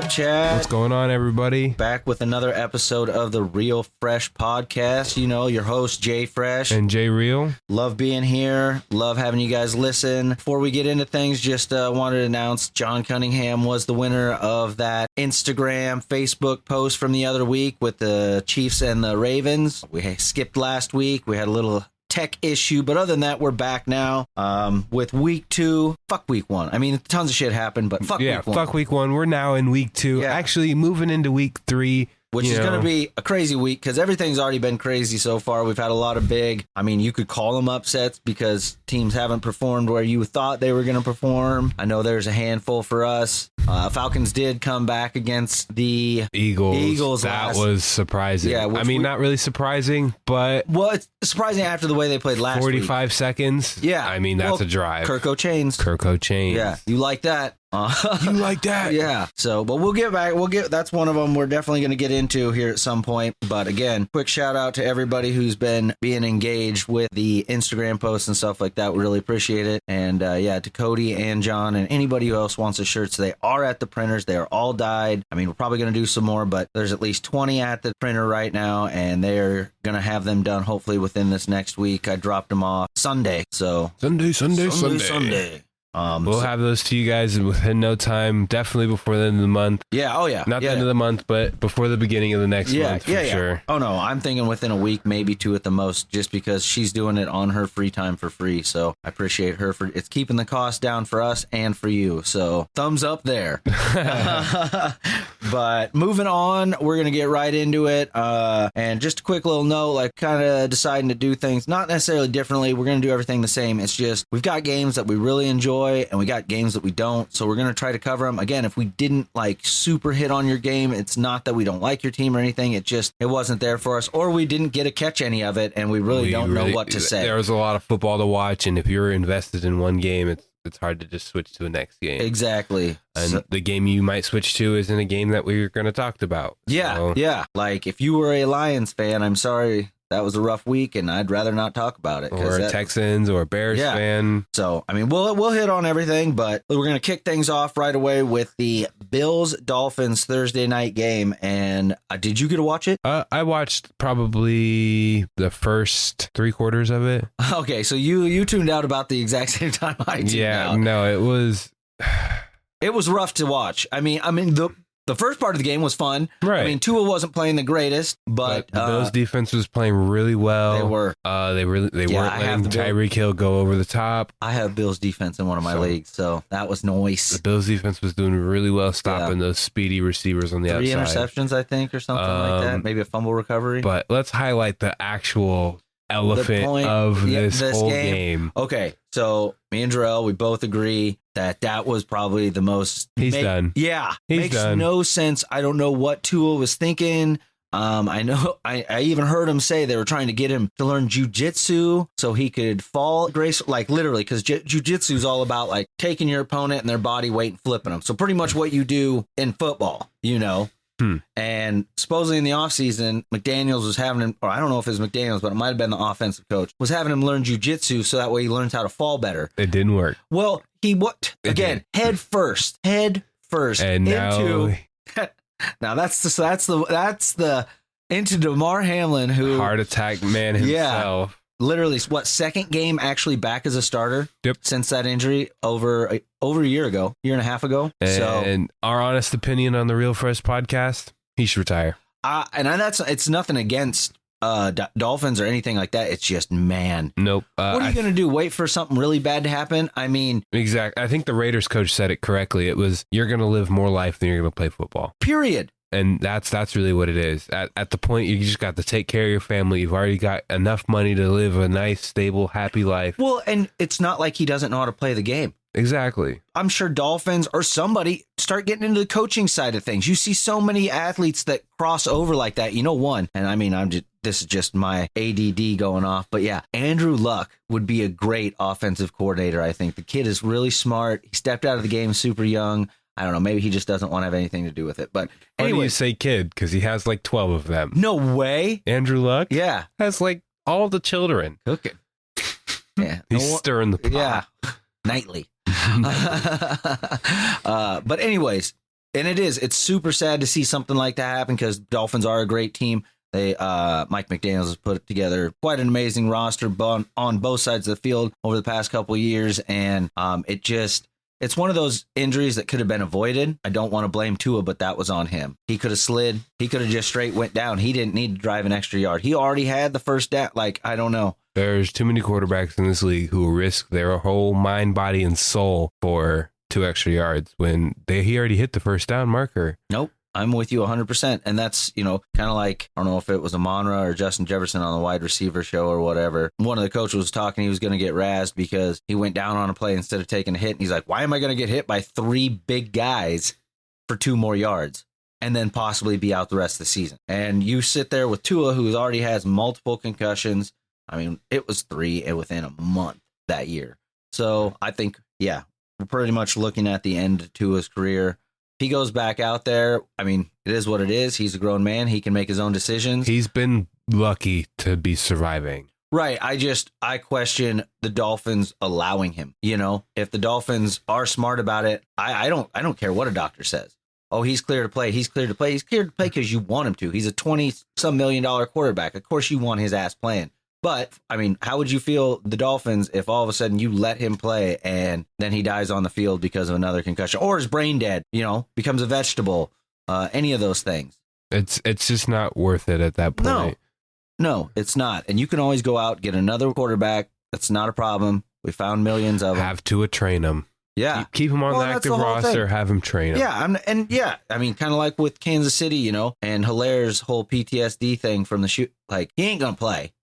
up, Chad? What's going on, everybody? Back with another episode of the Real Fresh podcast. You know, your host, Jay Fresh. And Jay Real. Love being here. Love having you guys listen. Before we get into things, just wanted to announce John Cunningham was the winner of that Instagram, Facebook post from the other week with the Chiefs and the Ravens. We skipped last week. We had a little tech issue, but other than that, we're back now with week 2. Fuck week 1. I mean, tons of shit happened, but fuck week 1. Fuck week 1. We're now in week 2. Yeah. Actually, moving into week 3. Which is going to be a crazy week because everything's already been crazy so far. We've had a lot of you could call them upsets because teams haven't performed where you thought they were going to perform. I know there's a handful for us. Falcons did come back against the Eagles. That was surprising. Yeah, not really surprising, but... Well, it's surprising after the way they played last 45 week. seconds? Yeah. I mean, that's a drive. Kirko Chains. Yeah. You like that? You like that? Yeah. So, but we'll get back. That's one of them we're definitely going to get into here at some point. But again, quick shout out to everybody who's been being engaged with the Instagram posts and stuff like that. We really appreciate it. And to Cody and John and anybody who else wants the shirts, they are at the printers. They are all dyed. I mean, we're probably going to do some more, but there's at least 20 at the printer right now, and they're going to have them done hopefully within this next week. I dropped them off Sunday. So Sunday. We'll have those to you guys within no time, definitely before the end of the month. Yeah, oh yeah. Not the end of the month, but before the beginning of the next month, for sure. Oh no, I'm thinking within a week, maybe 2 at the most, just because she's doing it on her free time for free. So I appreciate her for it's keeping the cost down for us and for you. So thumbs up there. But moving on, we're going to get right into it. And just a quick little note, like kind of deciding to do things not necessarily differently. We're going to do everything the same. It's just we've got games that we really enjoy and we got games that we don't. So we're going to try to cover them. Again, if we didn't like super hit on your game, it's not that we don't like your team or anything. It wasn't there for us, or we didn't get to catch any of it and we really don't know what to say. There was a lot of football to watch, and if you're invested in one game, it's hard to just switch to the next game. Exactly. And the game you might switch to isn't a game that we're going to talk about. Yeah, yeah. Like if you were a Lions fan, I'm sorry. That was a rough week, and I'd rather not talk about it. Or a Texans or a Bears fan. So, I mean, we'll hit on everything, but we're going to kick things off right away with the Bills-Dolphins Thursday night game. And did you get to watch it? I watched probably the first 3 quarters of it. Okay, so you tuned out about the exact same time I tuned out. No, it was... It was rough to watch. I mean, the first part of the game was fun. Right. I mean, Tua wasn't playing the greatest, but the Bills defense was playing really well. They were. They weren't letting Tyreek Hill go over the top. I have Bills defense in one of my leagues, so that was nice. The Bills defense was doing really well stopping those speedy receivers on the outside. 3 interceptions, I think, or something like that. Maybe a fumble recovery. But let's highlight the actual elephant of this whole game. Okay, so me and Jarrell, we both agree that was probably the most... He's done. Yeah. Makes no sense. I don't know what Tua was thinking. I know I even heard him say they were trying to get him to learn jujitsu so he could fall literally, because jujitsu is all about like taking your opponent and their body weight and flipping them. So pretty much what you do in football, you know. And supposedly in the offseason, McDaniels was having him, or I don't know if it was McDaniels, but it might have been the offensive coach, was having him learn jujitsu so that way he learns how to fall better. It didn't work. Well, head first. And now that's the into DeMar Hamlin, who heart attack man himself. Literally, second game actually back as a starter? Yep. Since that injury over a year and a half ago. And our honest opinion on the Real Fresh podcast, he should retire. It's nothing against Dolphins or anything like that. It's just, man. Nope. What are you going to do? Wait for something really bad to happen? I mean... Exactly. I think the Raiders coach said it correctly. It was, you're going to live more life than you're going to play football. Period. And that's really what it is. At the point, you just got to take care of your family. You've already got enough money to live a nice, stable, happy life. Well, and it's not like he doesn't know how to play the game. Exactly. I'm sure Dolphins or somebody start getting into the coaching side of things. You see so many athletes that cross over like that. You know, and I mean, this is just my ADD going off, but yeah, Andrew Luck would be a great offensive coordinator. I think the kid is really smart. He stepped out of the game super young. I don't know. Maybe he just doesn't want to have anything to do with it. But anyway, you say kid because he has like 12 of them. No way. Andrew Luck? Yeah. Has like all the children. Cooking. Yeah. He's stirring the pot. Yeah. Nightly. But anyways, And it's super sad to see something like that happen because Dolphins are a great team. They Mike McDaniels has put together quite an amazing roster on both sides of the field over the past couple of years, and it's one of those injuries that could have been avoided. I don't want to blame Tua, but that was on him. He could have slid. He could have just straight went down. He didn't need to drive an extra yard. He already had the first down. Like, I don't know. There's too many quarterbacks in this league who risk their whole mind, body, and soul for 2 extra yards when he already hit the first down marker. Nope. I'm with you 100%. And that's, kind of like, I don't know if it was Amonra or Justin Jefferson on the wide receiver show or whatever. One of the coaches was talking, he was going to get razzed because he went down on a play instead of taking a hit. And he's like, why am I going to get hit by 3 big guys for 2 more yards and then possibly be out the rest of the season? And you sit there with Tua, who already has multiple concussions. I mean, it was 3 within a month that year. So I think, we're pretty much looking at the end to his career. He goes back out there. I mean, it is what it is. He's a grown man. He can make his own decisions. He's been lucky to be surviving. Right. I question the Dolphins allowing him. If the Dolphins are smart about it, I don't care what a doctor says. Oh, he's clear to play. He's clear to play. He's clear to play because you want him to. He's a $20-some million quarterback. Of course you want his ass playing. But, I mean, how would you feel the Dolphins if all of a sudden you let him play and then he dies on the field because of another concussion or is brain dead, becomes a vegetable, any of those things? It's just not worth it at that point. No, it's not. And you can always go out, get another quarterback. That's not a problem. We found millions of them. Have to train him. Yeah. Keep him on the active roster, have him train him. Yeah. I mean, kind of like with Kansas City, and Hilaire's whole PTSD thing from the shoot. Like, he ain't going to play.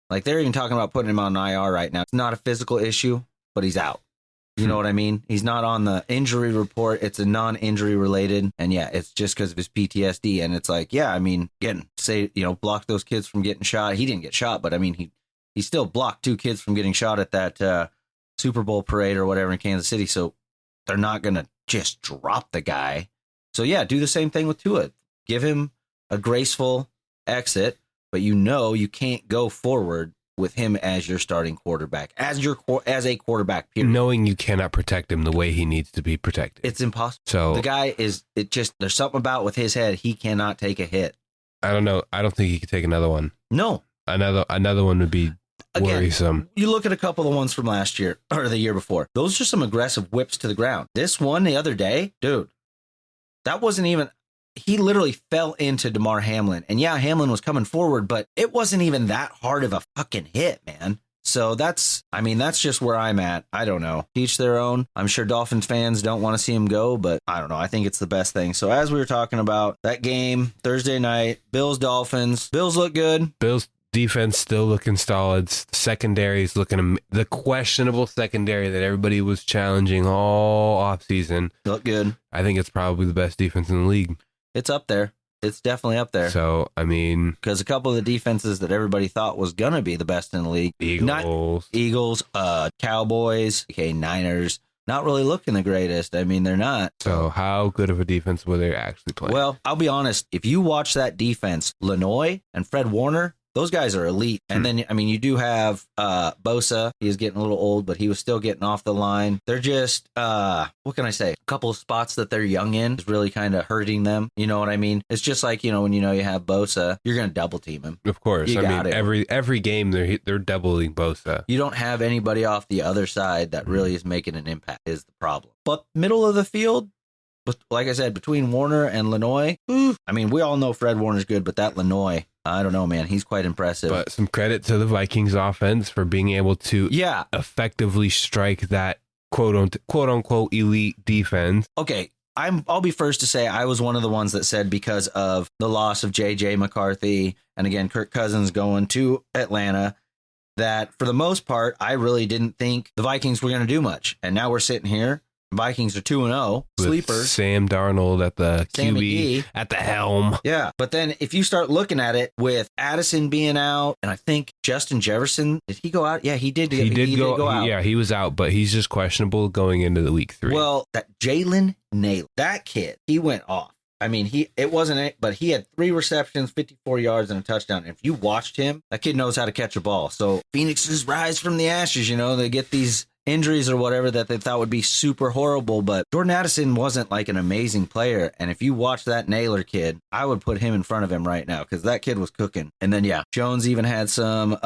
Like, they're even talking about putting him on IR right now. It's not a physical issue, but he's out. You know what I mean? He's not on the injury report. It's a non-injury related. And it's just because of his PTSD. And it's like, block those kids from getting shot. He didn't get shot, but I mean, he still blocked 2 kids from getting shot at that Super Bowl parade or whatever in Kansas City. So they're not going to just drop the guy. So do the same thing with Tua. Give him a graceful exit. But you can't go forward with him as your starting quarterback, as a quarterback, period. Knowing you cannot protect him the way he needs to be protected. It's impossible. So the guy there's something about with his head. He cannot take a hit. I don't know. I don't think he could take another one. No. Another one would be worrisome. You look at a couple of ones from last year or the year before. Those are some aggressive whips to the ground. This one the other day, dude, that wasn't even... He literally fell into DeMar Hamlin. And Hamlin was coming forward, but it wasn't even that hard of a fucking hit, man. So that's just where I'm at. I don't know. Each their own. I'm sure Dolphins fans don't want to see him go, but I don't know. I think it's the best thing. So as we were talking about that game, Thursday night, Bills-Dolphins. Bills look good. Bills defense still looking solid. Secondary is looking the questionable secondary that everybody was challenging all offseason. Look good. I think it's probably the best defense in the league. It's up there. It's definitely up there. So, I mean... Because a couple of the defenses that everybody thought was going to be the best in the league... Eagles, Cowboys, Niners, not really looking the greatest. I mean, they're not. So, how good of a defense were they actually playing? Well, I'll be honest. If you watch that defense, Lanoy and Fred Warner... Those guys are elite. And then, I mean, you do have Bosa. He is getting a little old, but he was still getting off the line. They're just, what can I say? A couple of spots that they're young in is really kind of hurting them. You know what I mean? It's just like, when you have Bosa, you're going to double team him. Of course. Every game they're doubling Bosa. You don't have anybody off the other side that really is making an impact is the problem. But middle of the field, like I said, between Warner and Lanoy, I mean, we all know Fred Warner's good, but that Lanoy, I don't know, man. He's quite impressive. But some credit to the Vikings offense for being able to effectively strike that quote unquote elite defense. Okay. I'll be first to say I was one of the ones that said because of the loss of J.J. McCarthy and again, Kirk Cousins going to Atlanta, that for the most part, I really didn't think the Vikings were going to do much. And now we're sitting here. Vikings are 2-0, sleepers. Sam Darnold at the QB, at the helm. Yeah, but then if you start looking at it with Addison being out, and I think Justin Jefferson, did he go out? Yeah, he did. He did go out. Yeah, he was out, but he's just questionable going into the week 3. Well, that Jalen Nailor, that kid, he went off. I mean, it wasn't it, but he had 3 receptions, 54 yards, and a touchdown. And if you watched him, that kid knows how to catch a ball. So Phoenix's rise from the ashes, they get these injuries or whatever that they thought would be super horrible. But Jordan Addison wasn't like an amazing player. And if you watch that Naylor kid, I would put him in front of him right now because that kid was cooking. And then, yeah, Jones even had some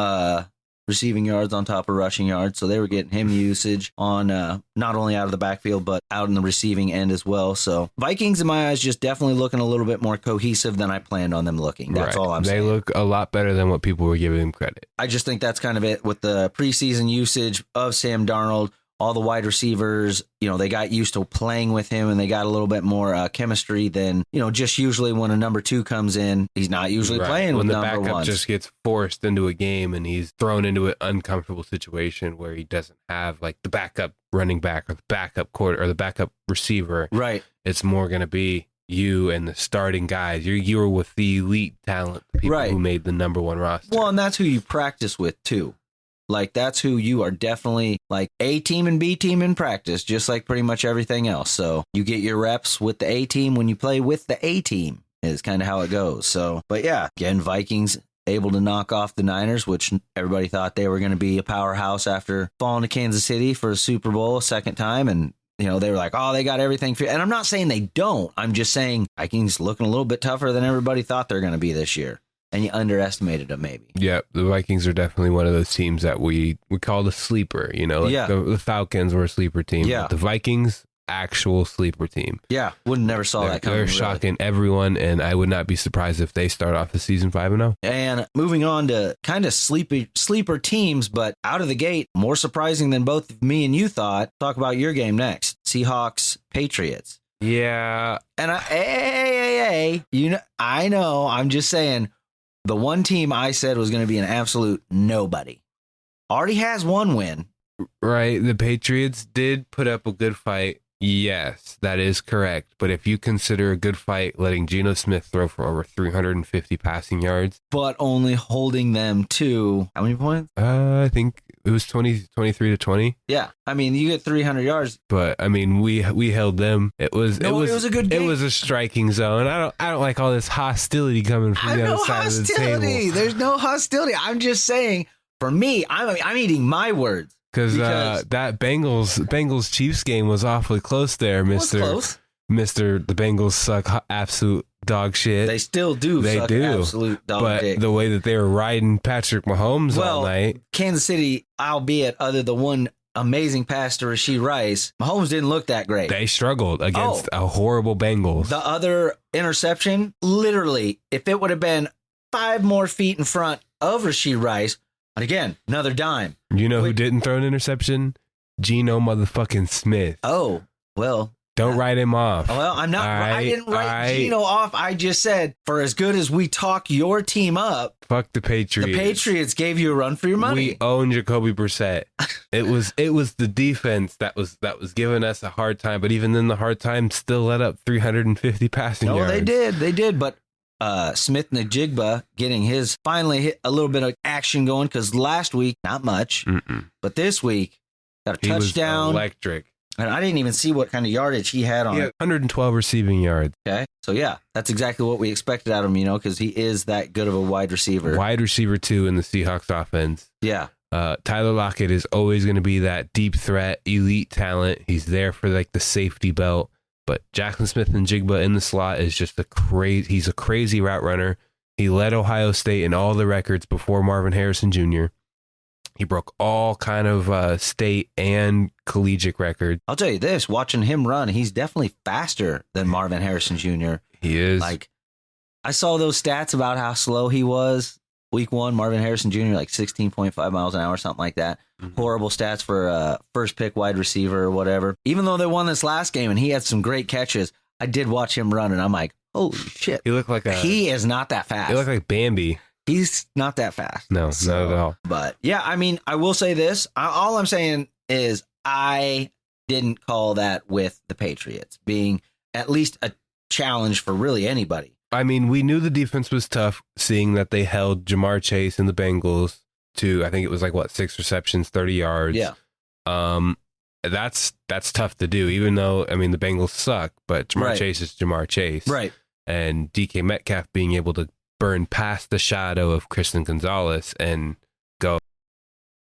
receiving yards on top of rushing yards. So they were getting him usage on not only out of the backfield, but out in the receiving end as well. So Vikings, in my eyes, just definitely looking a little bit more cohesive than I planned on them looking. That's all I'm saying. They look a lot better than what people were giving them credit. I just think that's kind of it with the preseason usage of Sam Darnold. All the wide receivers, they got used to playing with him and they got a little bit more chemistry than, just usually when a number 2 comes in, he's not usually playing with number 1. When the backup just gets forced into a game and he's thrown into an uncomfortable situation where he doesn't have like the backup running back or the backup quarter or the backup receiver. Right. It's more going to be you and the starting guys. You were with the elite talent, the people who made the number 1 roster. Well, and that's who you practice with too. Like, that's who you are definitely like A team and B team in practice, just like pretty much everything else. So you get your reps with the A team when you play with the A team is kind of how it goes. So, but yeah, again, Vikings able to knock off the Niners, which everybody thought they were going to be a powerhouse after falling to Kansas City for a Super Bowl a second time. And, they were like, oh, they got everything. And I'm not saying they don't. I'm just saying Vikings looking a little bit tougher than everybody thought they're going to be this year. And you underestimated them, maybe. Yeah, the Vikings are definitely one of those teams that we call the sleeper. The Falcons were a sleeper team. Yeah. But the Vikings, actual sleeper team. Yeah, never saw that coming. They're shocking everyone, and I would not be surprised if they start off the season 5-0. And moving on to kind of sleeper teams, but out of the gate, more surprising than both me and you thought. Talk about your game next: Seahawks, Patriots. Yeah, and I know. I'm just saying. The one team I said was going to be an absolute nobody already has 1 win. Right. The Patriots did put up a good fight. Yes, that is correct. But if you consider a good fight letting Geno Smith throw for over 350 passing yards. But only holding them to how many points? I think it was 23-20. Yeah. I mean, you get 300 yards. But I mean, we held them. It was a good game. It was a striking zone. I don't like all this hostility coming from the other side of the table. There's no hostility. I'm just saying, for me, I'm eating my words. Because that Bengals Chiefs game was awfully close there, Mister. The Bengals suck absolute dog shit. They still do. Absolute dog shit. But the way that they were riding Patrick Mahomes all night, Kansas City, albeit other than one amazing pass to Rashee Rice, Mahomes didn't look that great. They struggled against a horrible Bengals. The other interception, literally, if it would have been 5 more feet in front of Rashee Rice. And again, another dime. You know who didn't throw an interception? Geno motherfucking Smith. Oh, well. Don't write him off. Well, I'm not. I didn't write Geno off. I just said, for as good as we talk your team up. Fuck the Patriots. The Patriots gave you a run for your money. We own Jacoby Brissett. It was the defense that was giving us a hard time. But even then, the hard time still let up 350 passing yards. No, they did. But Smith Najigba getting his finally hit a little bit of action going because last week not much, but this week got a touchdown, was electric, and I didn't even see what kind of yardage he had on. He had 112 receiving yards. Okay, so yeah, that's exactly what we expected out of him, because he is that good of a wide receiver. Wide receiver 2 in the Seahawks offense. Yeah. Tyler Lockett is always going to be that deep threat, elite talent. He's there for like the safety belt. But Jackson Smith-Njigba in the slot is just he's a crazy route runner. He led Ohio State in all the records before Marvin Harrison Jr. He broke all kind of state and collegiate records. I'll tell you this, watching him run, he's definitely faster than Marvin Harrison Jr. He is. Like, I saw those stats about how slow he was. Week 1, Marvin Harrison Jr., like 16.5 miles an hour, something like that. Horrible stats for a first pick wide receiver or whatever. Even though they won this last game and he had some great catches, I did watch him run and I'm like, holy shit. He is not that fast. He looked like Bambi. He's not that fast. No, not at all. But yeah, I mean, I will say this. All I'm saying is I didn't call that with the Patriots being at least a challenge for really anybody. I mean, we knew the defense was tough, seeing that they held Jamar Chase and the Bengals to, I think it was 6 receptions, 30 yards. Yeah. That's tough to do, even though, I mean, the Bengals suck, but Jamar Chase is Jamar Chase. Right. And DK Metcalf being able to burn past the shadow of Christian Gonzalez and go